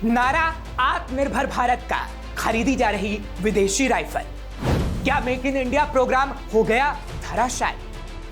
नारा आत्मनिर्भर भारत का, खरीदी जा रही विदेशी राइफल। क्या मेक इन इंडिया प्रोग्राम हो गया धराशायी?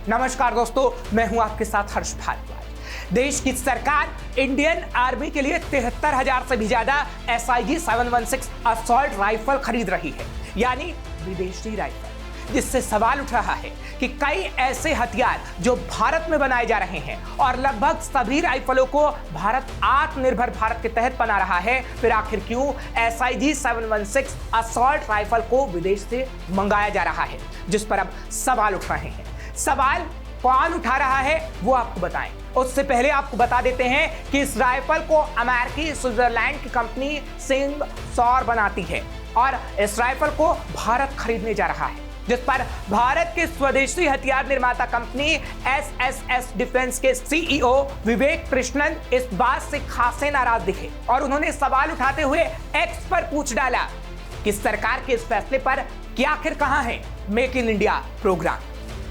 नमस्कार दोस्तों, मैं हूं आपके साथ हर्ष भारद्वाज। देश की सरकार इंडियन आर्मी के लिए 73,000 से भी ज्यादा SIG 716 असॉल्ट राइफल खरीद रही है, यानी विदेशी राइफल, जिससे सवाल उठ रहा है कि कई ऐसे हथियार जो भारत में बनाए जा रहे हैं और लगभग सभी राइफलों को भारत आत्मनिर्भर भारत के तहत बना रहा है, फिर आखिर क्यों SIG 716 असॉल्ट राइफल को विदेश से मंगाया जा रहा है, जिस पर अब सवाल उठ रहे हैं। सवाल कौन उठा रहा है वो आपको बताएं। उससे पहले आपको बता देते हैं कि इस राइफल को अमेरिकी स्विट्जरलैंड की कंपनी सिंग सौर बनाती है और इस राइफल को भारत खरीदने जा रहा है, जिस पर भारत के स्वदेशी हथियार निर्माता कंपनी SSS डिफेंस के CEO विवेक कृष्णन इस बात से खासे नाराज दिखे और उन्होंने सवाल उठाते हुए X पर पूछ डाला कि सरकार के इस फैसले पर क्या आखिर कहां है मेक इन इंडिया प्रोग्राम।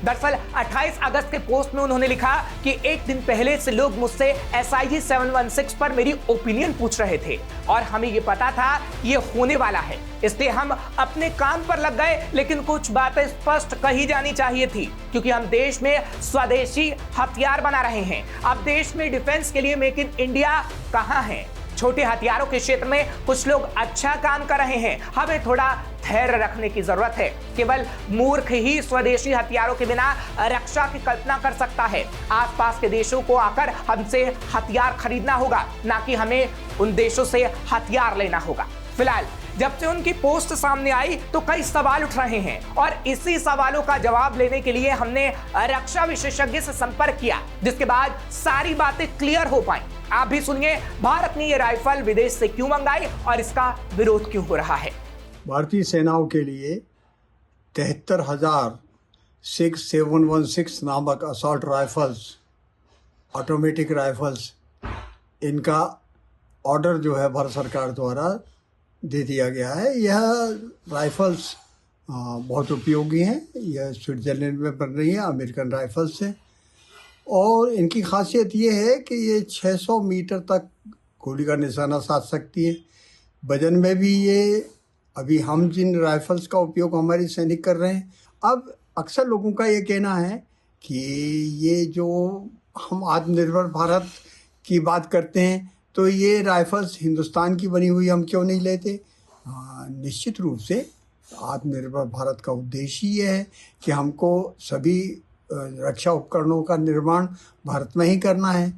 दरअसल 28 अगस्त के पोस्ट में उन्होंने लिखा कि एक दिन पहले से लोग मुझसे SIG 716 पर मेरी ओपिनियन पूछ रहे थे और हमें ये पता था ये होने वाला है, इसलिए हम अपने काम पर लग गए। लेकिन कुछ बातें स्पष्ट कही जानी चाहिए थी, क्योंकि हम देश में स्वदेशी हथियार बना रहे हैं। अब देश में डिफेंस के लिए मेक इन इंडिया कहां है? छोटे हथियारों के क्षेत्र में कुछ लोग अच्छा काम कर रहे हैं, हमें थोड़ा धैर्य रखने की जरूरत है। केवल मूर्ख ही स्वदेशी हथियारों के बिना रक्षा की कल्पना कर सकता है। आसपास के देशों को आकर हमसे हथियार खरीदना होगा, ना कि हमें उन देशों से हथियार लेना होगा। फिलहाल जब से उनकी पोस्ट सामने आई तो कई सवाल उठ रहे हैं और इसी सवालों का जवाब लेने के लिए हमने रक्षा विशेषज्ञ से संपर्क किया, जिसके बाद सारी बातें क्लियर हो पाई। आप भी सुनिए, भारत ने ये राइफल विदेश से क्यों मंगाई और इसका विरोध क्यों हो रहा है। भारतीय सेनाओं के लिए 73,716 नामक असॉल्ट राइफल्स, ऑटोमेटिक राइफल्स, इनका ऑर्डर जो है भारत सरकार द्वारा दे दिया गया है। यह राइफल्स बहुत उपयोगी हैं। यह स्विट्जरलैंड में बन रही है, अमेरिकन राइफल्स हैं, और इनकी खासियत ये है कि ये 600 मीटर तक गोली का निशाना साध सकती है। वजन में भी ये, अभी हम जिन राइफल्स का उपयोग हमारे सैनिक कर रहे हैं, अब अक्सर लोगों का ये कहना है कि ये जो हम आत्मनिर्भर भारत की बात करते हैं तो ये राइफल्स हिंदुस्तान की बनी हुई हम क्यों नहीं लेते। निश्चित रूप से आत्मनिर्भर भारत का उद्देश्य ये है कि हमको सभी रक्षा उपकरणों का निर्माण भारत में ही करना है।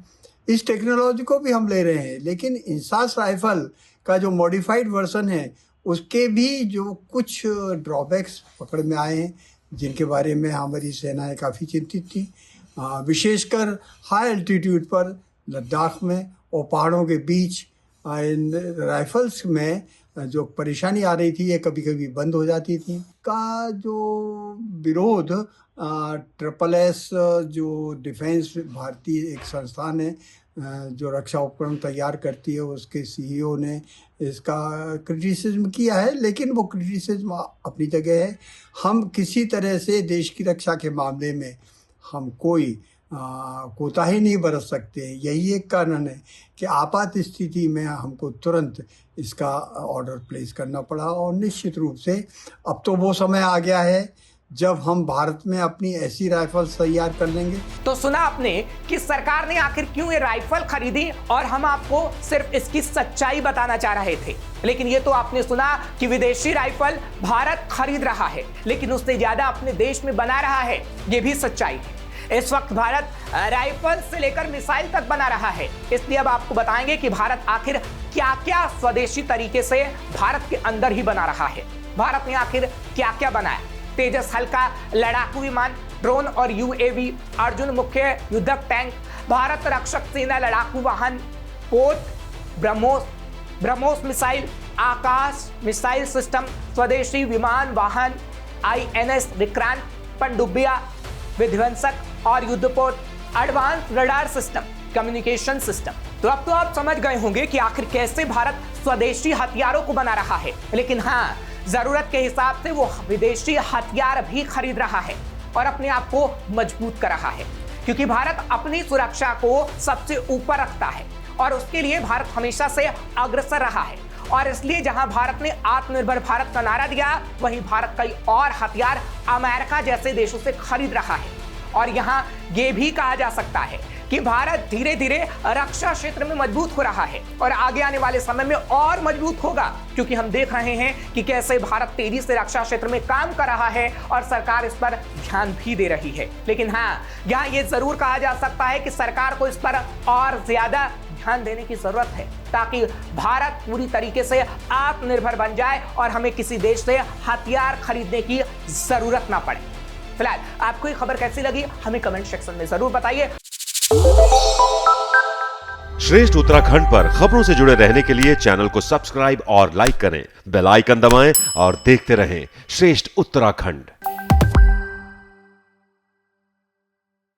इस टेक्नोलॉजी को भी हम ले रहे हैं, लेकिन इंसास राइफल का जो मॉडिफाइड वर्जन है उसके भी जो कुछ ड्रॉबैक्स पकड़ में आए हैं, जिनके बारे में हमारी सेनाएं काफ़ी चिंतित थी। विशेषकर हाई एल्टीट्यूड पर लद्दाख में और पहाड़ों के बीच इन राइफल्स में जो परेशानी आ रही थी, ये कभी कभी बंद हो जाती थी। का जो विरोध SSS जो डिफेंस भारतीय एक संस्थान है जो रक्षा उपकरण तैयार करती है, उसके CEO ने इसका क्रिटिसिज्म किया है, लेकिन वो क्रिटिसिज्म अपनी जगह है। हम किसी तरह से देश की रक्षा के मामले में हम कोई कोताही नहीं बरत सकते हैं। यही एक कारण है कि आपात स्थिति में हमको तुरंत इसका ऑर्डर प्लेस करना पड़ा, और निश्चित रूप से अब तो वो समय आ गया है जब हम भारत में अपनी ऐसी राइफल्स तैयार कर लेंगे। तो सुना आपने कि सरकार ने आखिर क्यों ये राइफल खरीदी, और हम आपको सिर्फ इसकी सच्चाई बताना चाह रहे थे। लेकिन ये तो आपने सुना कि विदेशी राइफल भारत खरीद रहा है, लेकिन उससे ज्यादा अपने देश में बना रहा है, ये भी सच्चाई है। इस वक्त भारत राइफल से लेकर मिसाइल तक बना रहा है। इसलिए अब आपको बताएंगे कि भारत आखिर क्या क्या स्वदेशी तरीके से भारत के अंदर ही बना रहा है। भारत ने आखिर क्या क्या बनाया? तेजस हल्का लड़ाकू विमान, ड्रोन और UAV, अर्जुन मुख्य युद्धक टैंक, भारत रक्षक सेना लड़ाकू वाहन, पोत, ब्रह्मोस मिसाइल, आकाश मिसाइल सिस्टम, स्वदेशी विमान वाहन, INS विक्रांत, पनडुब्बिया, विध्वंसक और युद्धपोत, advance radar system, communication system. तो अब तो आप समझ गए होंगे कि आखिर कैसे भारत स्वदेशी हथियारों को बना रहा है। लेकिन हाँ, जरूरत के हिसाब से वो विदेशी हथियार भी खरीद रहा है और अपने आप को मजबूत कर रहा है। क्योंकि भारत अपनी सुरक्षा को सबसे ऊपर रखता है और उसके लिए भारत हमेशा से अग्रसर रहा है। और इसलिए जहां भारत ने आत्मनिर्भर भारत का नारा दिया, वहीं भारत कई और हथियार अमेरिका जैसे देशों से खरीद रहा है। और यहां यह भी कहा जा सकता है कि भारत धीरे धीरे रक्षा क्षेत्र में मजबूत हो रहा है और आगे आने वाले समय में और मजबूत होगा, क्योंकि हम देख रहे हैं कि कैसे भारत तेजी से रक्षा क्षेत्र में काम कर रहा है और सरकार इस पर ध्यान भी दे रही है। लेकिन हाँ, यहाँ ये जरूर कहा जा सकता है कि सरकार को इस पर और ज्यादा ध्यान देने की जरूरत है, ताकि भारत पूरी तरीके से आत्मनिर्भर बन जाए और हमें किसी देश से हथियार खरीदने की जरूरत ना पड़े। फिलहाल आपको ये खबर कैसी लगी हमें कमेंट सेक्शन में जरूर बताइए। श्रेष्ठ उत्तराखंड पर खबरों से जुड़े रहने के लिए चैनल को सब्सक्राइब और लाइक करें, बेल आइकन दबाएं और देखते रहें श्रेष्ठ उत्तराखंड।